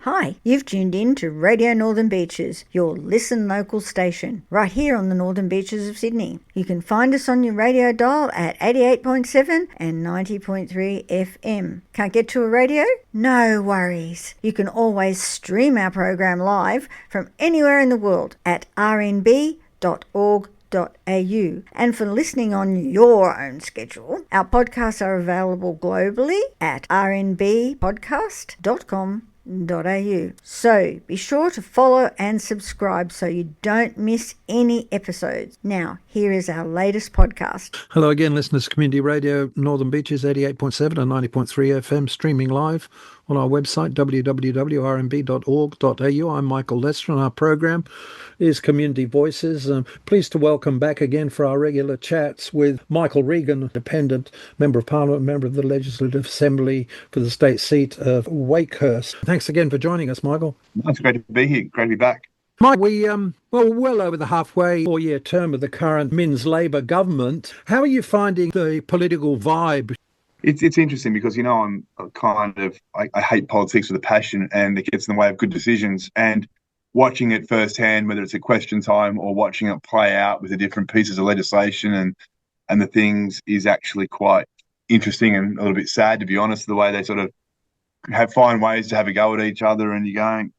Hi, you've tuned in to Radio Northern Beaches, your Listen Local station, right here on the Northern Beaches of Sydney. You can find us on your radio dial at 88.7 and 90.3 FM. Can't get to a radio? No worries. You can always stream our program live from anywhere in the world at rnb.org.au. And for listening on your own schedule, our podcasts are available globally at rnbpodcast.com.au. So be sure to follow and subscribe so you don't miss any episodes. Now, here is our latest podcast. Hello again, listeners. Community Radio Northern Beaches 88.7 and 90.3 FM, streaming live on our website www.rnb.org.au. I'm Michael Lester, and our program is Community Voices. Pleased to welcome back again for our regular chats with Michael Regan, Independent Member of Parliament, Member of the Legislative Assembly for the state seat of Wakehurst. Thanks again for joining us, Michael. It's great to be here. Great to be back. Mike, well over the halfway four-year term of the current Minns Labour government. How are you finding the political vibe? It's interesting because, I'm I hate politics with a passion, and it gets in the way of good decisions. And watching it firsthand, whether it's a question time or watching it play out with the different pieces of legislation and the things, is actually quite interesting and a little bit sad, to be honest, the way they sort of find ways to have a go at each other, and you're going,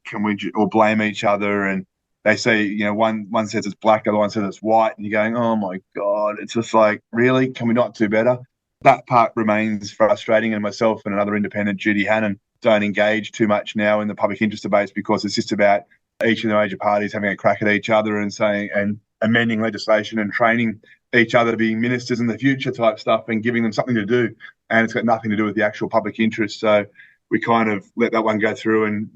or blame each other, and they say, one says it's black, the other one says it's white, and you're going, oh my God, it's just like, really? Can we not do better? That part remains frustrating, and myself and another independent, Judy Hannon, don't engage too much now in the public interest debates because it's just about each of the major parties having a crack at each other and saying, and amending legislation and training each other to be ministers in the future type stuff and giving them something to do. And it's got nothing to do with the actual public interest. So we kind of let that one go through and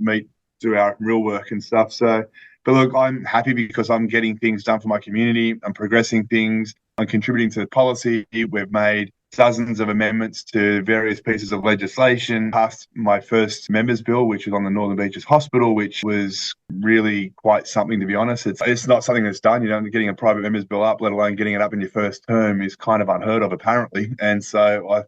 do our real work and stuff. So, but look, I'm happy because I'm getting things done for my community. I'm progressing things. I'm contributing to the policy. We've made dozens of amendments to various pieces of legislation. Passed my first members bill, which was on the Northern Beaches Hospital, which was really quite something, to be honest. It's not something that's done. Getting a private members bill up, let alone getting it up in your first term, is kind of unheard of, apparently. And so I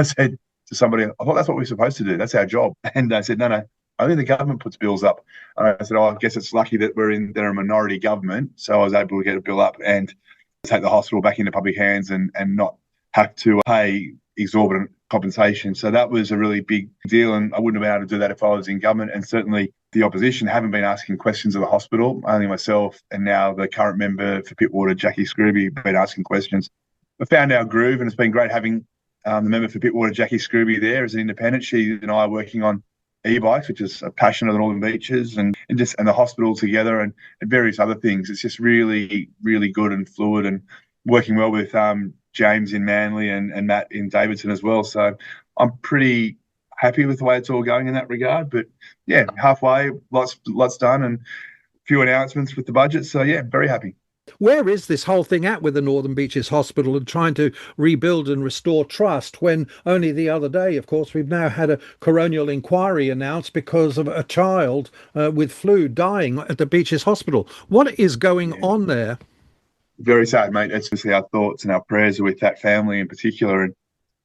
said to somebody, I thought that's what we're supposed to do. That's our job. And they said, no, only the government puts bills up. And I said, I guess it's lucky that they're a minority government. So I was able to get a bill up and take the hospital back into public hands and not have to pay exorbitant compensation. So that was a really big deal, and I wouldn't have been able to do that if I was in government. And certainly the opposition haven't been asking questions of the hospital. Only myself and now the current member for Pittwater, Jackie Scrooby, have been asking questions. We found our groove, and it's been great having the member for Pittwater, Jackie Scrooby, there as an independent. She and I are working on e-bikes, which is a passion of the Northern Beaches, and the hospital together, and various other things. It's just really, really good and fluid, and working well with James in Manly and Matt in Davidson as well. So I'm pretty happy with the way it's all going in that regard. But yeah, halfway, lots done, and a few announcements with the budget. So yeah, very happy. Where is this whole thing at with the Northern Beaches Hospital and trying to rebuild and restore trust, when only the other day, of course, we've now had a coronial inquiry announced because of a child with flu dying at the Beaches Hospital? What is going on there? Very sad, mate. It's just our thoughts and our prayers are with that family in particular, and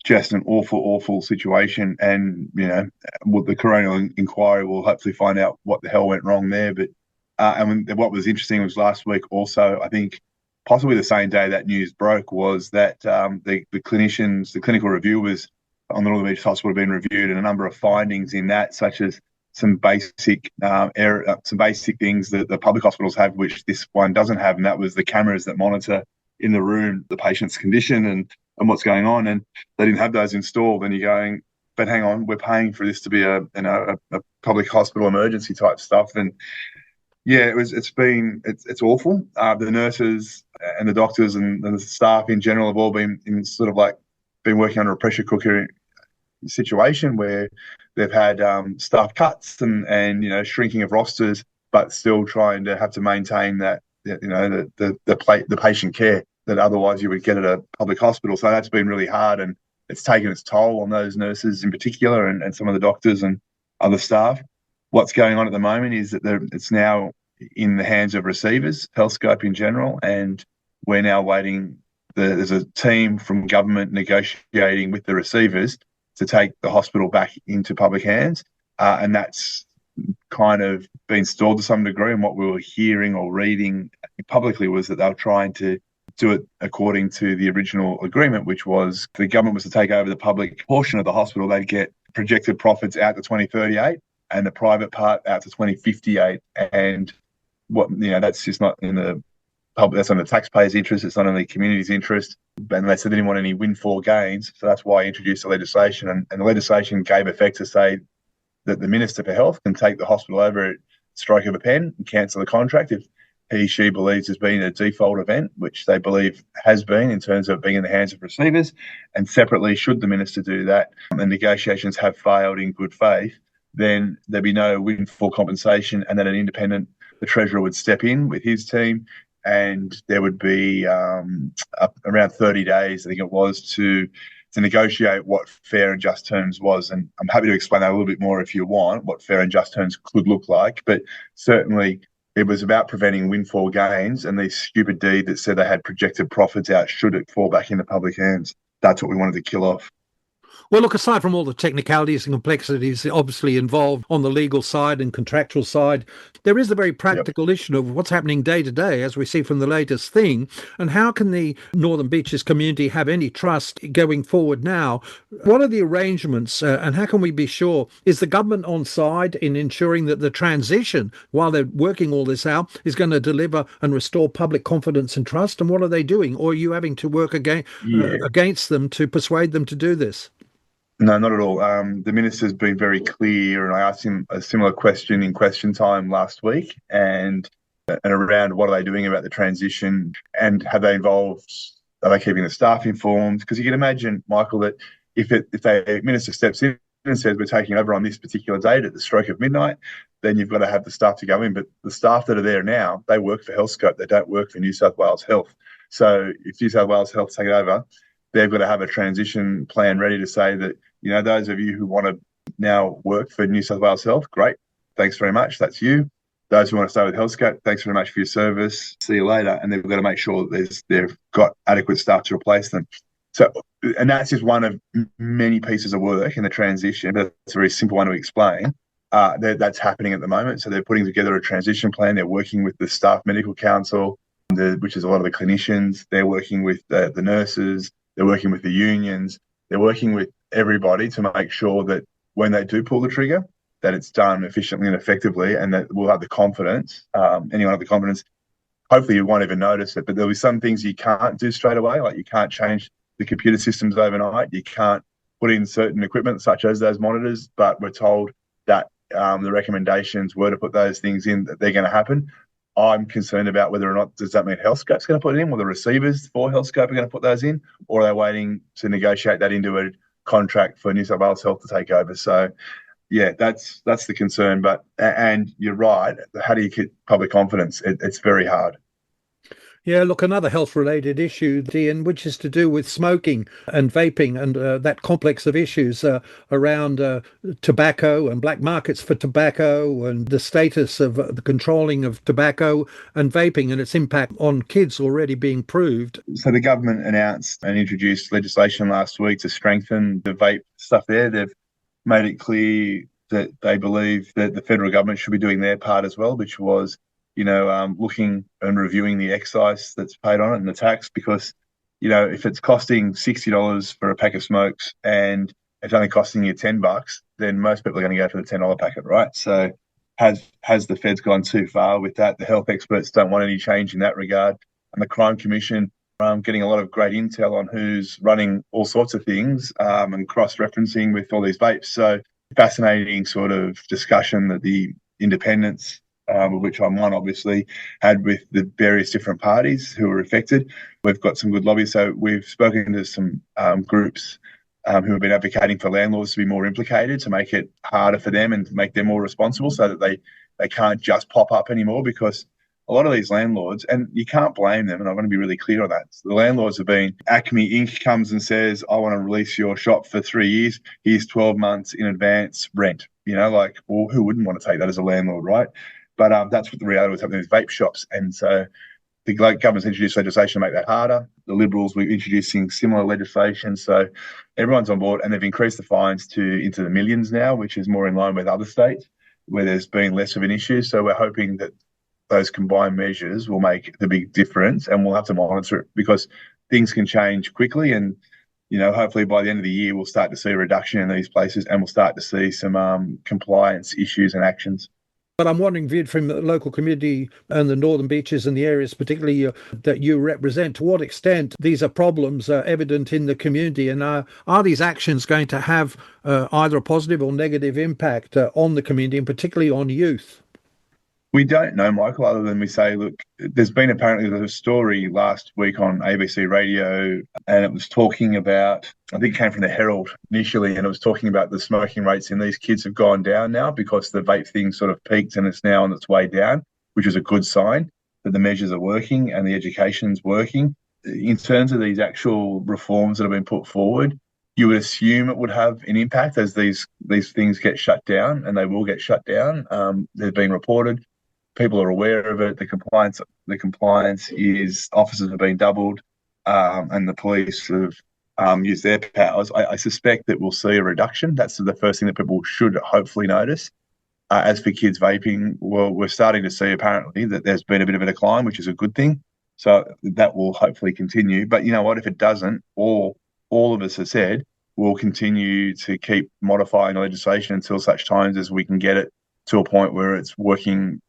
just an awful, awful situation. And, the coronial inquiry will hopefully find out what the hell went wrong there. But what was interesting was last week also, I think possibly the same day that news broke, was that the clinical review was on the Northern Beaches Hospital had been reviewed, and a number of findings in that, such as some basic things that the public hospitals have, which this one doesn't have, and that was the cameras that monitor in the room the patient's condition and what's going on, and they didn't have those installed. And you're going, but hang on, we're paying for this to be a public hospital emergency type stuff. And yeah, it's awful. The nurses and the doctors and the staff in general have all been been working under a pressure cooker situation where they've had staff cuts and shrinking of rosters, but still trying to have to maintain that the patient care that otherwise you would get at a public hospital. So that's been really hard, and it's taken its toll on those nurses in particular and some of the doctors and other staff. What's going on at the moment is that it's now in the hands of receivers, Healthscope in general, and we're now waiting. There's a team from government negotiating with the receivers to take the hospital back into public hands, and that's kind of been stalled to some degree, and what we were hearing or reading publicly was that they were trying to do it according to the original agreement, which was the government was to take over the public portion of the hospital. They'd get projected profits out to 2038 and the private part out to 2058. And that's just not in the public, that's on the taxpayers' interest, it's not in the community's interest, unless they didn't want any windfall gains. So that's why I introduced the legislation. And the legislation gave effect to say that the Minister for Health can take the hospital over at stroke of a pen and cancel the contract if she believes there's been a default event, which they believe has been in terms of being in the hands of receivers. And separately, should the Minister do that and negotiations have failed in good faith, then there'd be no windfall compensation, and then the Treasurer would step in with his team, and there would be around 30 days, I think it was, to negotiate what fair and just terms was. And I'm happy to explain that a little bit more if you want, what fair and just terms could look like. But certainly it was about preventing windfall gains and these stupid deed that said they had projected profits out should it fall back into public hands. That's what we wanted to kill off. Well, look, aside from all the technicalities and complexities obviously involved on the legal side and contractual side, there is the very practical issue of what's happening day to day, as we see from the latest thing, and how can the Northern Beaches community have any trust going forward now? What are the arrangements and how can we be sure? Is the government on side in ensuring that the transition, while they're working all this out, is going to deliver and restore public confidence and trust? And what are they doing? Or are you having to work against them to persuade them to do this? No, not at all. The Minister's been very clear, and I asked him a similar question in question time last week, and around what are they doing about the transition, and are they keeping the staff informed? Because you can imagine, Michael, that if the Minister steps in and says we're taking over on this particular date at the stroke of midnight, then you've got to have the staff to go in. But the staff that are there now, they work for Healthscope. They don't work for New South Wales Health. So if New South Wales Health take it over, they've got to have a transition plan ready to say that, those of you who want to now work for New South Wales Health, great. Thanks very much. That's you. Those who want to stay with Healthscope, thanks very much for your service. See you later. And they've got to make sure that they've got adequate staff to replace them. So, and that's just one of many pieces of work in the transition, but it's a very simple one to explain. That's happening at the moment. So they're putting together a transition plan. They're working with the Staff Medical Council, which is a lot of the clinicians. They're working with the nurses. They're working with the unions. They're working with everybody to make sure that when they do pull the trigger, that it's done efficiently and effectively, and that we'll have the confidence, anyone have the confidence. Hopefully you won't even notice it, but there'll be some things you can't do straight away, like you can't change the computer systems overnight. You can't put in certain equipment such as those monitors, but we're told that the recommendations were to put those things in, that they're going to happen. I'm concerned about whether or not, does that mean Healthscope's going to put it in, or the receivers for Healthscope are going to put those in, or are they waiting to negotiate that into a contract for New South Wales Health to take over? So, yeah, that's the concern. But, and you're right, how do you keep public confidence? It's very hard. Yeah, look, another health-related issue, Ian, which is to do with smoking and vaping and that complex of issues around tobacco and black markets for tobacco and the status of the controlling of tobacco and vaping and its impact on kids already being proved. So the government announced and introduced legislation last week to strengthen the vape stuff there. They've made it clear that they believe that the federal government should be doing their part as well, which was looking and reviewing the excise that's paid on it and the tax, because, if it's costing $60 for a pack of smokes and it's only costing you $10, then most people are going to go for the $10 packet, right? So has the feds gone too far with that? The health experts don't want any change in that regard. And the Crime Commission, getting a lot of great intel on who's running all sorts of things and cross-referencing with all these vapes. So fascinating sort of discussion that the independents, of which I'm one, obviously, had with the various different parties who were affected. We've got some good lobbies. So we've spoken to some groups who have been advocating for landlords to be more implicated, to make it harder for them and to make them more responsible, so that they can't just pop up anymore, because a lot of these landlords, and you can't blame them, and I want to be really clear on that. So the landlords have been, Acme Inc. comes and says, I want to release your shop for 3 years. Here's 12 months in advance rent. Well, who wouldn't want to take that as a landlord, right? But that's what the reality was happening with vape shops. And so the government's introduced legislation to make that harder. The Liberals were introducing similar legislation. So everyone's on board, and they've increased the fines into the millions now, which is more in line with other states. where there's been less of an issue. So we're hoping that those combined measures will make the big difference, and we'll have to monitor it because things can change quickly. And hopefully by the end of the year, we'll start to see a reduction in these places, and we'll start to see some compliance issues and actions. But I'm wondering, viewed from the local community and the Northern Beaches and the areas particularly that you represent, to what extent these are problems evident in the community, and are these actions going to have either a positive or negative impact on the community, and particularly on youth? We don't know, Michael, other than we say, look, there's been apparently a story last week on ABC Radio, and it was talking about, I think it came from the Herald initially, and it was talking about the smoking rates in these kids have gone down now because the vape thing sort of peaked and it's now on its way down, which is a good sign that the measures are working and the education's working. In terms of these actual reforms that have been put forward, you would assume it would have an impact as these things get shut down, and they will get shut down. They've been reported. People are aware of it. The compliance is officers have been doubled, and the police have used their powers. I suspect that we'll see a reduction. That's the first thing that people should hopefully notice. As for kids vaping, well, we're starting to see apparently that there's been a bit of a decline, which is a good thing. So that will hopefully continue. But you know what? If it doesn't, all of us have said, we'll continue to keep modifying the legislation until such times as we can get it to a point where it's working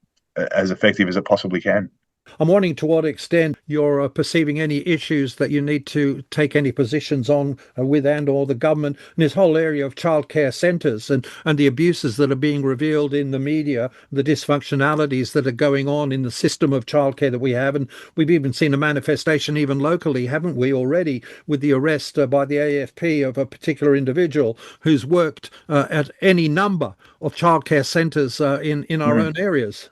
as effective as it possibly can. I'm wondering to what extent you're perceiving any issues that you need to take any positions on with and or the government in this whole area of childcare centres and the abuses that are being revealed in the media, the dysfunctionalities that are going on in the system of childcare that we have. And we've even seen a manifestation even locally, haven't we, already, with the arrest by the AFP of a particular individual who's worked at any number of childcare centres in our own areas.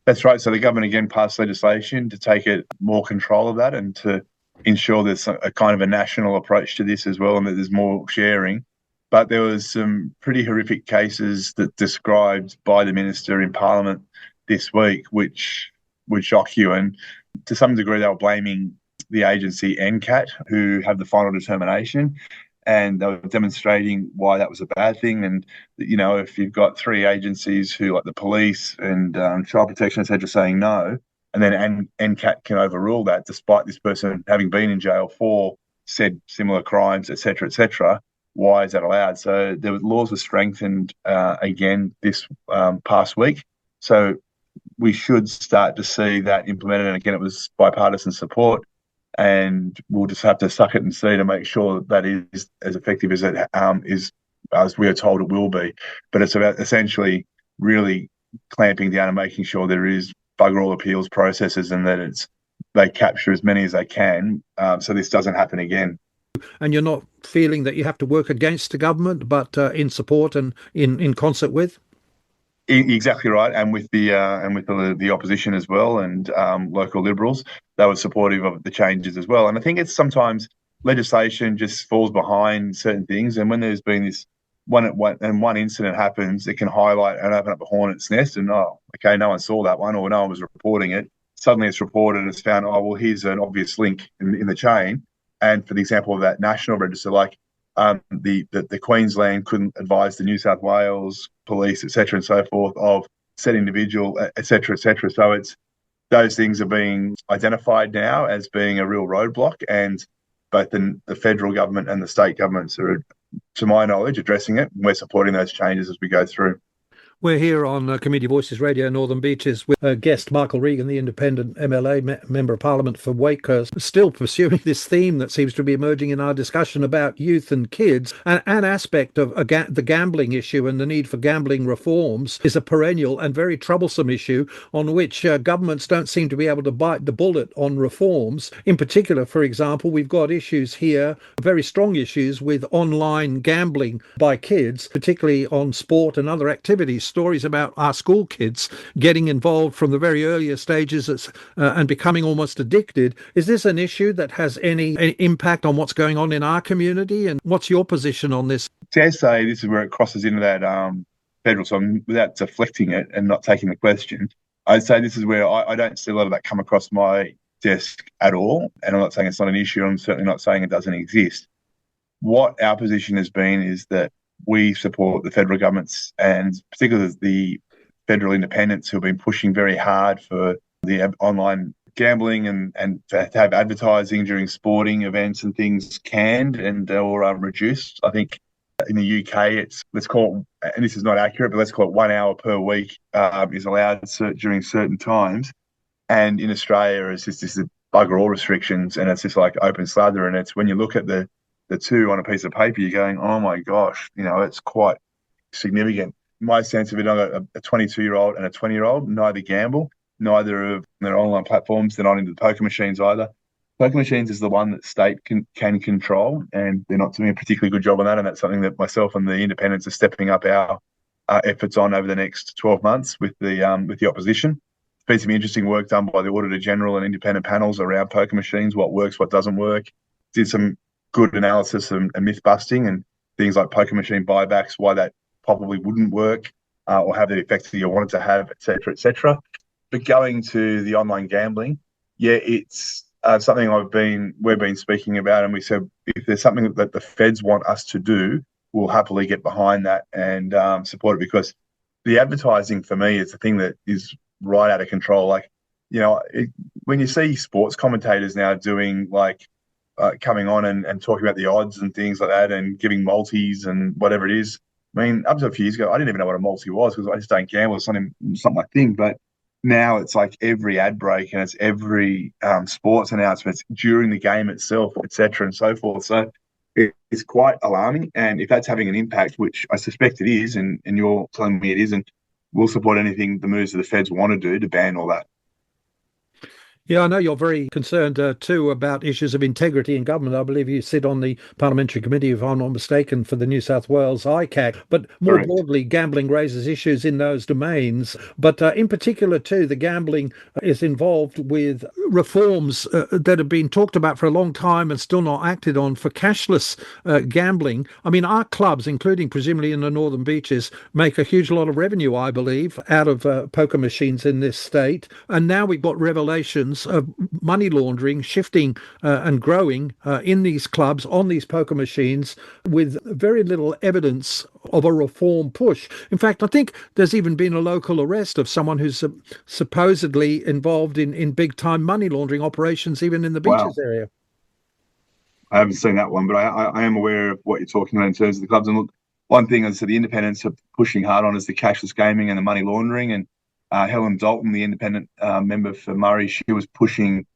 That's right. So the government again passed legislation to take more control of that and to ensure there's a kind of a national approach to this as well, and that there's more sharing. But there was some pretty horrific cases that described by the minister in Parliament this week, which would shock you. And to some degree, they were blaming the agency NCAT, who have the final determination. And they were demonstrating why that was a bad thing. And, if you've got three agencies who, like the police and child protection, et cetera, saying no, and then NCAT can overrule that despite this person having been in jail for said similar crimes, et cetera, why is that allowed? So the laws were strengthened again this past week. So we should start to see that implemented. And again, it was bipartisan support. And we'll just have to suck it and see to make sure that is as effective as it is, as we are told it will be. But it's about essentially really clamping down and making sure there is bugger all appeals processes and that they capture as many as they can, so this doesn't happen again. And you're not feeling that you have to work against the government, but in support and in concert with? Exactly right, and with the opposition as well, and local Liberals, they were supportive of the changes as well. And I think it's sometimes legislation just falls behind certain things, and when there's been this one incident happens, it can highlight and open up a hornet's nest. And okay, no one saw that one, or no one was reporting it. Suddenly, it's reported and it's found. Oh, well, here's an obvious link in the chain. And for the example of that national register, like. The Queensland couldn't advise the New South Wales police, et cetera, and so forth, of said individual, et cetera, et cetera. So those things are being identified now as being a real roadblock, and both the federal government and the state governments are, to my knowledge, addressing it. And we're supporting those changes as we go through. We're here on Community Voices Radio Northern Beaches with guest Michael Regan, the independent MLA, Member of Parliament for Wakehurst, still pursuing this theme that seems to be emerging in our discussion about youth and kids. An aspect of the gambling issue and the need for gambling reforms is a perennial and very troublesome issue on which governments don't seem to be able to bite the bullet on reforms. In particular, for example, we've got issues here, very strong issues with online gambling by kids, particularly on sport and other activities. Stories about our school kids getting involved from the very earlier stages and becoming almost addicted. Is this an issue that has any impact on what's going on in our community? And what's your position on this? Dare say this is where it crosses into that federal, so without deflecting it and not taking the question, I'd say this is where I don't see a lot of that come across my desk at all. And I'm not saying it's not an issue. I'm certainly not saying it doesn't exist. What our position has been is that we support the federal governments and particularly the federal independents who have been pushing very hard for the online gambling and to have advertising during sporting events and things canned and or reduced. I think in the UK, let's call it, and this is not accurate, but let's call it 1 hour per week is allowed during certain times. And in Australia, it's just this bugger all restrictions, and it's just like open slather. And it's when you look at the two on a piece of paper, you're going, oh my gosh, it's quite significant. My sense of it, I've got a 22-year-old and a 20-year-old, neither gamble, neither of their online platforms. They're not into the poker machines either. Poker machines is the one that state can control, and they're not doing a particularly good job on that. And that's something that myself and the independents are stepping up our efforts on over the next 12 months with the opposition. There's been some interesting work done by the Auditor General and independent panels around poker machines, what works, what doesn't work. Did some good analysis and myth busting and things like poker machine buybacks, why that probably wouldn't work or have the effect that you want it to have, et cetera, et cetera. But going to the online gambling, yeah, it's something we've been speaking about, and we said if there's something that the feds want us to do, we'll happily get behind that and support it, because the advertising for me is the thing that is right out of control. Like, when you see sports commentators now doing coming on and talking about the odds and things like that and giving multis and whatever it is. I mean, up to a few years ago, I didn't even know what a multi was because I just don't gamble. It's not my thing. But now it's like every ad break and it's every sports announcements during the game itself, et cetera, and so forth. So it's quite alarming. And if that's having an impact, which I suspect it is, and you're telling me it isn't, we'll support anything the moves that the feds want to do to ban all that. Yeah, I know you're very concerned too about issues of integrity in government. I believe you sit on the parliamentary committee, if I'm not mistaken, for the New South Wales ICAC. But more Correct. broadly, gambling raises issues in those domains. But in particular, too, the gambling is involved with reforms that have been talked about for a long time and still not acted on for cashless gambling. I mean, our clubs, including presumably in the Northern Beaches, make a huge lot of revenue, I believe, out of poker machines in this state. And now we've got revelations of money laundering shifting and growing in these clubs on these poker machines with very little evidence of a reform push. In fact, I think there's even been a local arrest of someone who's supposedly involved in big time money laundering operations even in the beaches area. I haven't seen that one, but I am aware of what you're talking about in terms of the clubs. And look, one thing is that the independents are pushing hard on is the cashless gaming and the money laundering. And Helen Dalton, the independent member for Murray, she was pushing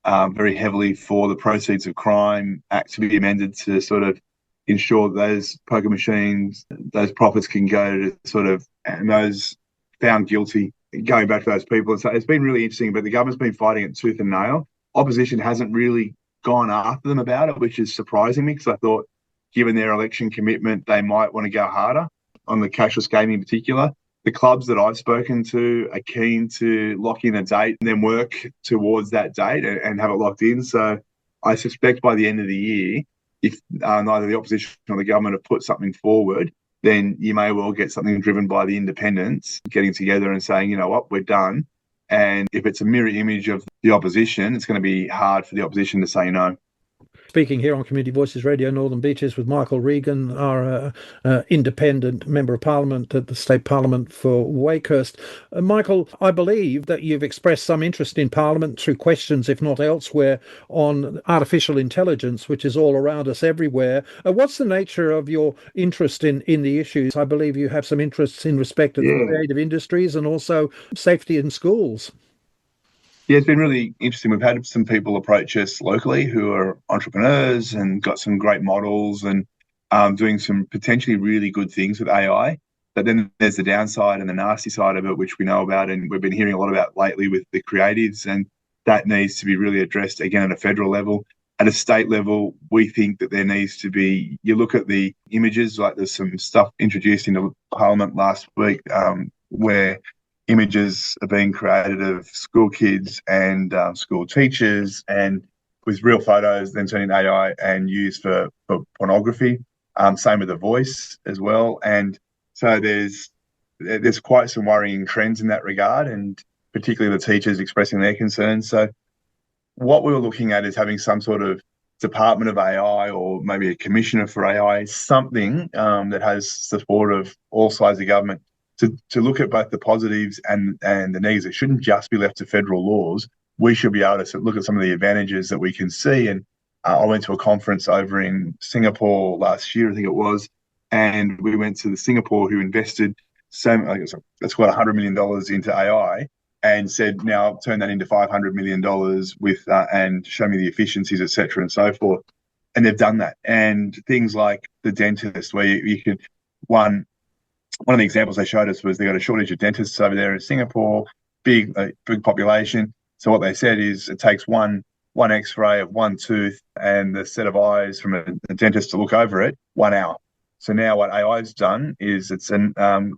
very heavily for the Proceeds of Crime Act to be amended to sort of ensure that those poker machines, those profits can go to sort of, and those found guilty, going back to those people. So it's been really interesting, but the government's been fighting it tooth and nail. Opposition hasn't really gone after them about it, which is surprising me because I thought, given their election commitment, they might want to go harder on the cashless gaming in particular. The clubs that I've spoken to are keen to lock in a date and then work towards that date and have it locked in. So I suspect by the end of the year, if neither the opposition or the government have put something forward, then you may well get something driven by the independents getting together and saying, you know what, we're done. And if it's a mirror image of the opposition, it's going to be hard for the opposition to say no. Speaking here on Community Voices Radio Northern Beaches with Michael Regan, our independent Member of Parliament at the State Parliament for Wakehurst. Michael, I believe that you've expressed some interest in Parliament through questions, if not elsewhere, on artificial intelligence, which is all around us everywhere. What's the nature of your interest in the issues? I believe you have some interests in respect of the creative industries and also safety in schools. Yeah, it's been really interesting. We've had some people approach us locally who are entrepreneurs and got some great models and doing some potentially really good things with AI. But then there's the downside and the nasty side of it, which we know about and we've been hearing a lot about lately with the creatives. And that needs to be really addressed again at a federal level. At a state level, we think that there needs to be, you look at the images, like there's some stuff introduced into Parliament last week where images are being created of school kids and school teachers and with real photos then turned into AI and used for pornography. Same with the voice as well. And so there's quite some worrying trends in that regard, and particularly the teachers expressing their concerns. So what we were looking at is having some sort of department of AI or maybe a commissioner for AI, something that has support of all sides of government to look at both the positives and the negatives. It shouldn't just be left to federal laws. We should be able to look at some of the advantages that we can see. And I went to a conference over in Singapore last year, I think it was, and we went to the Singapore who invested that's what $100 million into AI, and said, now turn that into $500 million with and show me the efficiencies, et cetera, and so forth. And they've done that. And things like the dentist, where you could one of the examples they showed us was they got a shortage of dentists over there in Singapore, big population. So what they said is it takes one X-ray of one tooth and the set of eyes from a dentist to look over it, 1 hour. So now what AI's done is it's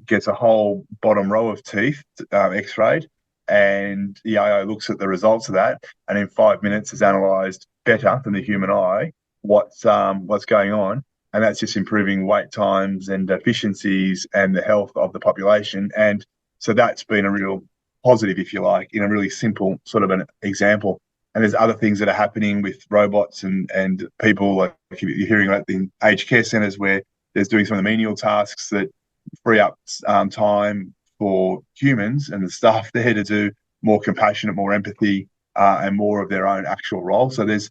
gets a whole bottom row of teeth X-rayed, and the AI looks at the results of that, and in 5 minutes has analysed better than the human eye what's going on. And that's just improving wait times and efficiencies and the health of the population. And so that's been a real positive, if you like, in a really simple sort of an example. And there's other things that are happening with robots and people, like you're hearing about the aged care centres where there's doing some of the menial tasks that free up time for humans and the staff there to do more compassionate, more empathy, and more of their own actual role. So there's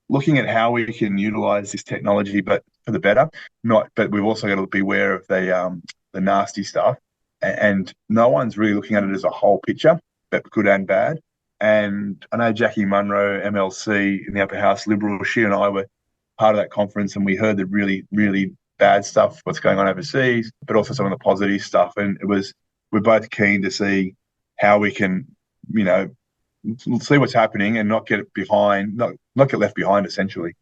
looking at how we can utilize this technology, but for the better. But we've also got to be aware of the nasty stuff, and no one's really looking at it as a whole picture, but good and bad. And I know Jackie Munro, MLC in the Upper House Liberal, she and I were part of that conference, and we heard the really, really bad stuff, what's going on overseas, but also some of the positive stuff. And we're both keen to see how we can, see what's happening and not get behind, not get left behind, essentially.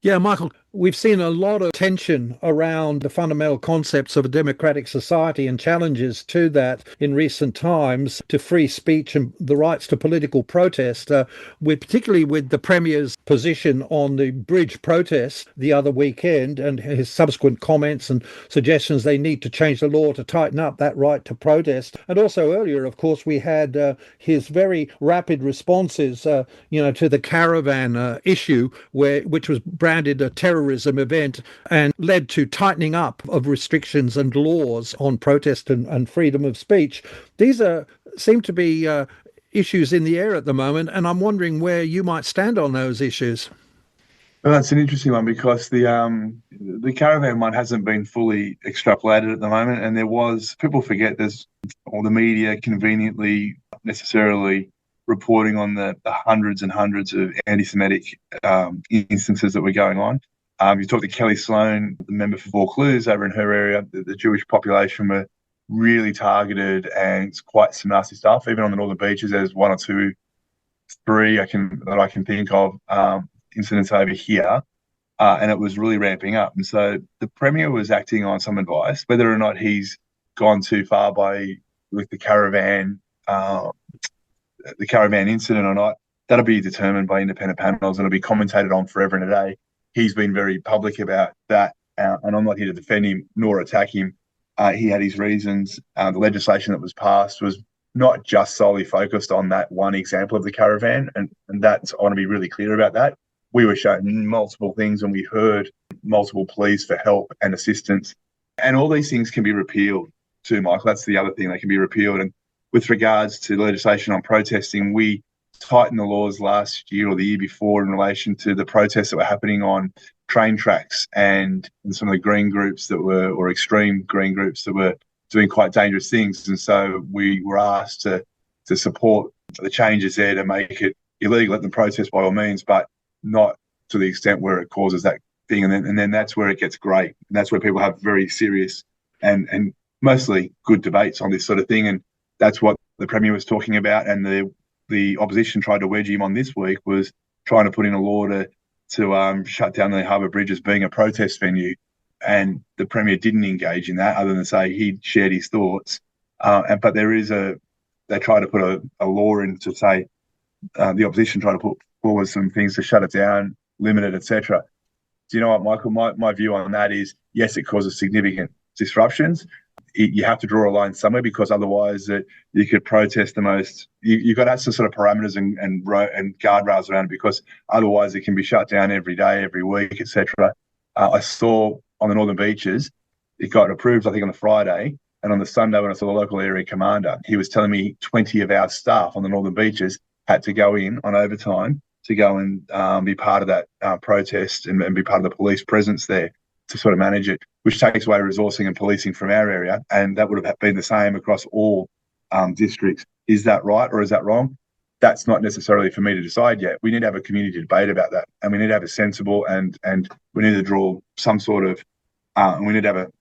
Yeah, Michael, we've seen a lot of tension around the fundamental concepts of a democratic society and challenges to that in recent times, to free speech and the rights to political protest, particularly with the Premier's position on the bridge protests the other weekend and his subsequent comments and suggestions they need to change the law to tighten up that right to protest. And also earlier, of course, we had his very rapid responses, to the caravan issue, which was branded a terrorism event and led to tightening up of restrictions and laws on protest and freedom of speech. These seem to be issues in the air at the moment, and I'm wondering where you might stand on those issues. Well, that's an interesting one, because the caravan one hasn't been fully extrapolated at the moment, and people forget the media conveniently necessarily reporting on the hundreds and hundreds of anti-Semitic instances that were going on. You talked to Kelly Sloan, the member for Vaucluse over in her area. The Jewish population were really targeted, and it's quite some nasty stuff. Even on the Northern Beaches, there's 1 or 2, 3 that I can think of incidents over here, and it was really ramping up. And so the Premier was acting on some advice. Whether or not he's gone too far with the caravan incident or not, that'll be determined by independent panels, and it'll be commentated on forever and a day. He's been very public about that, and I'm not here to defend him nor attack him. He had his reasons. The legislation that was passed was not just solely focused on that one example of the caravan, and I want to be really clear about that. We were shown multiple things, and we heard multiple pleas for help and assistance, and all these things can be repealed too, Michael. That's the other thing, they can be repealed. And with regards to legislation on protesting, we tightened the laws last year or the year before in relation to the protests that were happening on train tracks and some of the green groups or extreme green groups that were doing quite dangerous things. And so we were asked to support the changes there to make it illegal. Let them protest by all means, but not to the extent where it causes that thing. And then that's where it gets great. And that's where people have very serious and mostly good debates on this sort of thing. And that's what the Premier was talking about, and the opposition tried to wedge him on this week, was trying to put in a law to shut down the Harbour Bridge as being a protest venue. And the Premier didn't engage in that, other than say he shared his thoughts. But they tried to put a law in to say the opposition tried to put forward some things to shut it down, limit it, etc. Do you know what, Michael? My view on that is, yes, it causes significant disruptions. you have to draw a line somewhere, because otherwise you could protest the most. You've got to have some sort of parameters and guardrails around it, because otherwise it can be shut down every day, every week, etc. I saw on the Northern Beaches, it got approved, I think, on the Friday. And on the Sunday, when I saw the local area commander, he was telling me 20 of our staff on the Northern Beaches had to go in on overtime to go and be part of that protest and be part of the police presence there to sort of manage it, which takes away resourcing and policing from our area. And that would have been the same across all districts. Is that right or is that wrong? That's not necessarily for me to decide yet. We need to have a community debate about that. And we need to have a sensible and we need to draw some sort of, we need to have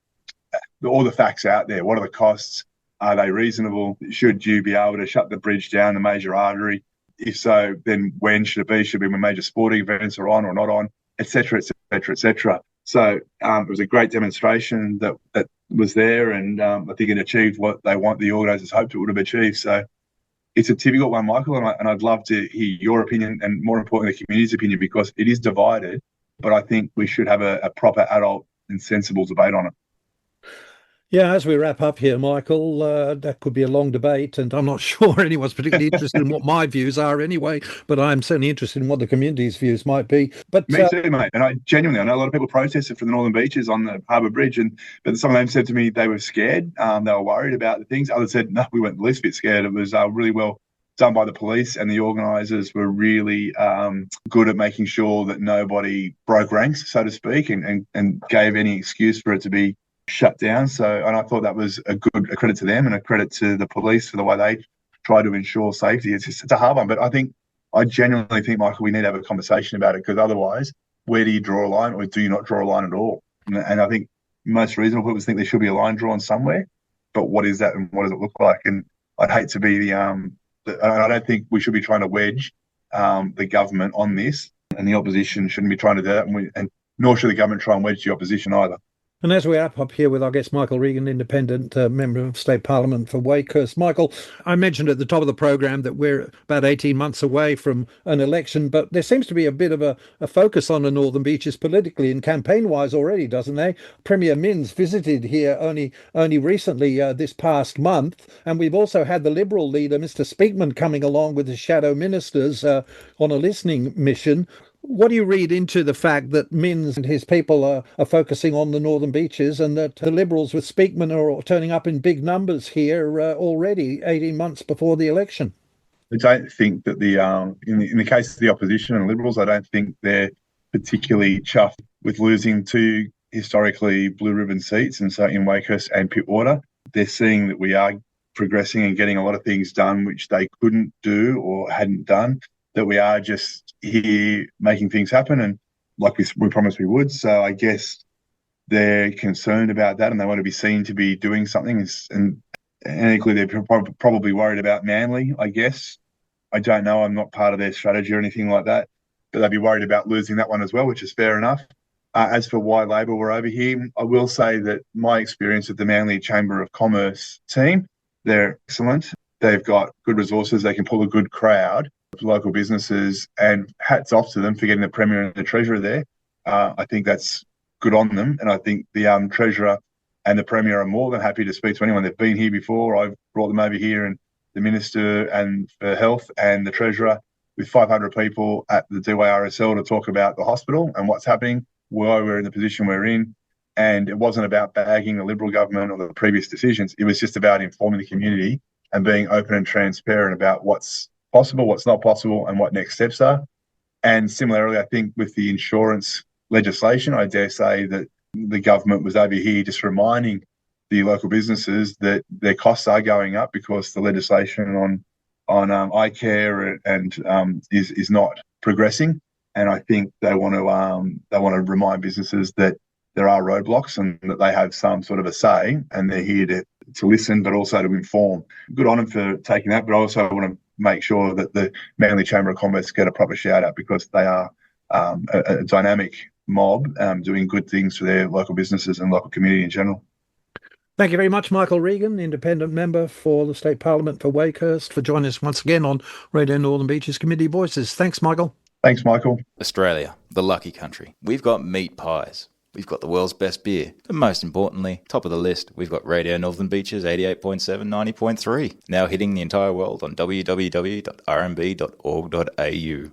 all the facts out there. What are the costs? Are they reasonable? Should you be able to shut the bridge down, the major artery? If so, then when should it be? Should it be when major sporting events are on or not on, et cetera, et cetera, et cetera. So it was a great demonstration that was there, and I think it achieved what the organisers hoped it would have achieved. So it's a difficult one, Michael, and I'd love to hear your opinion and, more importantly, the community's opinion, because it is divided, but I think we should have a proper adult and sensible debate on it. Yeah, as we wrap up here, Michael, that could be a long debate, and I'm not sure anyone's particularly interested in what my views are anyway, but I'm certainly interested in what the community's views might be. But Me too, mate. And I know a lot of people protested from the Northern Beaches on the Harbour Bridge, but some of them said to me they were scared, they were worried about the things. Others said, no, we weren't the least bit scared. It was really well done by the police, and the organisers were really good at making sure that nobody broke ranks, so to speak, and gave any excuse for it to be shut down. And I thought that was a credit to them and a credit to the police for the way they try to ensure safety. It's a hard one, but I genuinely think, Michael, we need to have a conversation about it, because otherwise, where do you draw a line, or do you not draw a line at all? And I think most reasonable people think there should be a line drawn somewhere, but what is that and what does it look like? And I'd hate to be I don't think we should be trying to wedge the government on this, and the opposition shouldn't be trying to do that, and nor should the government try and wedge the opposition either. And as we wrap up here with our guest, Michael Regan, independent member of State Parliament for Wakehurst. Michael, I mentioned at the top of the programme that we're about 18 months away from an election, but there seems to be a bit of a focus on the Northern Beaches politically and campaign-wise already, doesn't there? Premier Minns visited here only recently this past month, and we've also had the Liberal leader, Mr Speakman, coming along with the shadow ministers on a listening mission. What do you read into the fact that Minns and his people are focusing on the Northern Beaches, and that the Liberals with Speakman are turning up in big numbers here already 18 months before the election? I don't think that in the case of the opposition and Liberals, I don't think they're particularly chuffed with losing two historically blue ribbon seats, and so in Wakehurst and Pittwater. They're seeing that we are progressing and getting a lot of things done which they couldn't do or hadn't done, that we are just here making things happen, and like we promised we would. So I guess they're concerned about that, and they want to be seen to be doing something. And equally, they're probably worried about Manly, I guess. I don't know. I'm not part of their strategy or anything like that, but they'd be worried about losing that one as well, which is fair enough. As for why Labor were over here, I will say that my experience with the Manly Chamber of Commerce team, they're excellent. They've got good resources. They can pull a good crowd of local businesses, and hats off to them for getting the Premier and the Treasurer there. I think that's good on them. And I think the Treasurer and the Premier are more than happy to speak to anyone. They've been here before. I've brought them over here, and the Minister and for Health and the Treasurer with 500 people at the DYRSL to talk about the hospital and what's happening, why we're in the position we're in. And it wasn't about bagging the Liberal government or the previous decisions. It was just about informing the community and being open and transparent about what's possible, what's not possible, and what next steps are. And similarly, I think with the insurance legislation, I dare say that the government was over here just reminding the local businesses that their costs are going up because the legislation on eye care and is not progressing. And I think they want to remind businesses that there are roadblocks and that they have some sort of a say, and they're here to listen, but also to inform. Good on them for taking that, but I also want to make sure that the Manly Chamber of Commerce get a proper shout out, because they are a dynamic mob doing good things for their local businesses and local community in general. Thank you very much, Michael Regan, independent member for the State Parliament for Wakehurst, for joining us once again on Radio Northern Beaches Community Voices. Thanks, Michael. Thanks, Michael. Australia, the lucky country. We've got meat pies. we've got the world's best beer. But most importantly, top of the list, we've got Radio Northern Beaches 88.7, 90.3, now hitting the entire world on www.rmb.org.au.